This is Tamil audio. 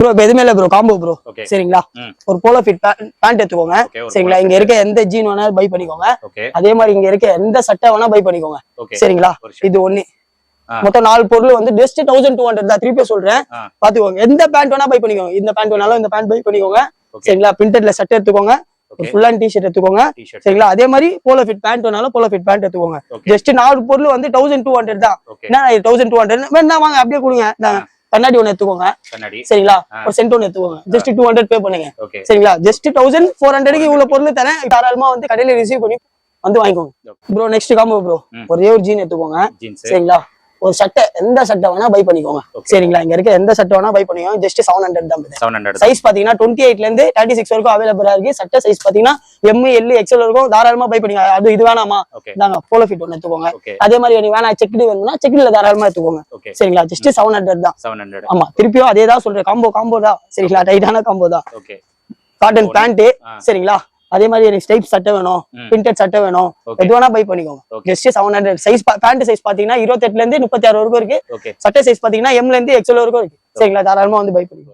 ப்ரோ இப்ப எதுவுமே இல்ல ப்ரோ, காம்போ ப்ரோ. சரிங்களா, ஒரு போலோ ஃபிட் பேண்ட் எடுத்துக்கோங்க. சரிங்களா, இங்க இருக்க எந்த ஜீன் வேணாலும் பை பண்ணிக்கோங்க. அதே மாதிரி இங்க இருக்க எந்த சட்டை வேணா பை பண்ணிக்கோங்க. சரிங்களா, இது ஒண்ணு. மொத்தம் 4 பொருள் வந்து ஜஸ்ட் 1200 தான். திருப்பி சொல்றேன், பாத்துக்கோங்க. எந்த பேண்ட் வேணா பை பண்ணிக்கோங்க. இந்த பேண்ட் வேணாலும் இந்த பேண்ட் பை பண்ணிக்கோங்க. சரிங்களா, பிரிண்டட்ல சட்டை எடுத்துக்கோங்க. ஒரு ஃபுல் ஹேண்ட் டி-ஷர்ட் எடுத்துக்கோங்க. சரிங்களா, அதே மாதிரி போலோ ஃபிட் பேண்ட் வேணாலும் போலோ ஃபிட் பேண்ட் எடுத்துக்கோங்க. ஜஸ்ட் 4 பொருள் வந்து 1200 தான். என்ன 1200 வேணா வாங்க, அப்படியே கொடுங்க. கண்ணாடி ஒண்ணு எடுத்துக்கோங்க. சரிங்களா, ஒரு சென்ட் ஒண்ணு எடுத்துக்கோங்க. ஜஸ்ட் 200 பே பண்ணுங்க. சரிங்களா, ஜஸ்ட் 1400க்கு இவ்வளவு பொருள் தரேன். தாராளமா வந்து கடையில ரிசீவ் பண்ணி வந்து வாங்கிக்கோங்க ப்ரோ. நெக்ஸ்ட் காம்போ ப்ரோ, ஒரே ஒரு ஜீன் எடுத்துக்கோங்க. சரிங்களா, ஒரு சட்டை, எந்த சட்டை வேணா பை பண்ணிக்கோங்க. சரிங்களா, இங்க இருக்க எந்த சட்டை வேணா பை பண்ணிக்கோங்க. ஜஸ்ட் 700 தான். சைஸ் பாத்தீங்கன்னா 28ல இருந்து 36 வரைக்கும் அவைலபிளா இருக்கு. சட்டை சைஸ் பாத்தீங்கன்னா M, L, XL வரைக்கும் தாராளமா பை பண்ணிக்கோங்க. அது இது வேணாமா, நாங்க போலோ ஃபிட் ஒண்ணு எடுத்துக்கோங்க. அதே மாதிரி நீங்க வேணா செக்டு வேணும்னா செக்டுல தாராளமா எடுத்துக்கோங்க. சரிங்களா, ஜஸ்ட் 700 தான். ஆமா, திருப்பியும் அதே தான் சொல்றேன், காம்போ தான். சரிங்களா, டைட்டான காம்போ தான். Cotton pant. சரிங்களா, அதே மாதிரி ஸ்டைப் சட்டை வேணும், பிரிண்டட் சட்டை வேணும், எது வேணா பை பண்ணிக்கோங்க. ஜஸ்ட் 700. சைஸ் பேண்ட் சைஸ் பாத்தீங்கன்னா 28ல இருந்து 36 வரைக்கும் இருக்கு. சட்டை சைஸ் பாத்தீங்கன்னா M ல இருந்து XL வரைக்கும் இருக்கு. சரிங்களா, தாராளமா வந்து பை பண்ணிக்கோங்க.